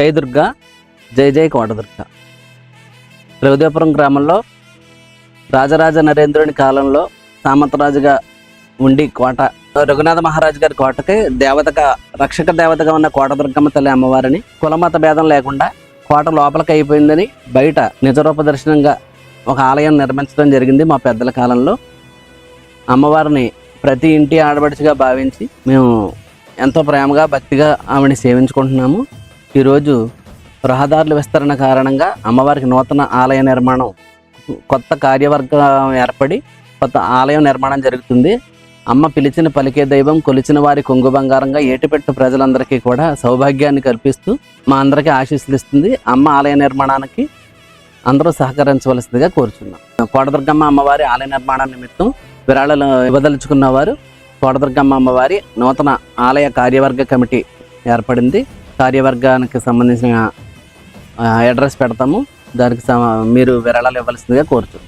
జై దుర్గా, జై జై కోటదుర్గ. ఉదయపురం గ్రామంలో రాజరాజ నరేంద్రుని కాలంలో సామంతరాజుగా ఉండి కోట రఘునాథ మహారాజు గారి కోటకి దేవతగా, రక్షక దేవతగా ఉన్న కోటదుర్గమ్మ తల్లి అమ్మవారిని కులమత భేదం లేకుండా కోట లోపలికి అయిపోయిందని బయట నిజరూప దర్శనంగా ఒక ఆలయం నిర్మించడం జరిగింది. మా పెద్దల కాలంలో అమ్మవారిని ప్రతి ఇంటి ఆడబడిచిగా భావించి మేము ఎంతో ప్రేమగా భక్తిగా ఆమెని సేవించుకుంటున్నాము. ఈరోజు రహదారుల విస్తరణ కారణంగా అమ్మవారికి నూతన ఆలయ నిర్మాణం, కొత్త కార్యవర్గం ఏర్పడి కొత్త ఆలయం నిర్మాణం జరుగుతుంది. అమ్మ పిలిచిన పలికే దైవం, కొలిచిన వారి కొంగు బంగారంగా ఏటిపెట్టు ప్రజలందరికీ కూడా సౌభాగ్యాన్ని కల్పిస్తూ మా అందరికీ ఆశీస్సులు ఇస్తుంది. అమ్మ ఆలయ నిర్మాణానికి అందరూ సహకరించవలసిందిగా కోరుచున్నాం. కోటదుర్గమ్మ అమ్మవారి ఆలయ నిర్మాణం నిమిత్తం విరాళాలు ఇవ్వదలుచుకున్న వారు కోటదుర్గమ్మ అమ్మవారి నూతన ఆలయ కార్యవర్గ కమిటీ ఏర్పడింది. కార్యవర్గానికి సంబంధించిన అడ్రస్ పెడతాము. దానికి మీరు విరాళాలు ఇవ్వాల్సిందిగా కోరుచున్నాం.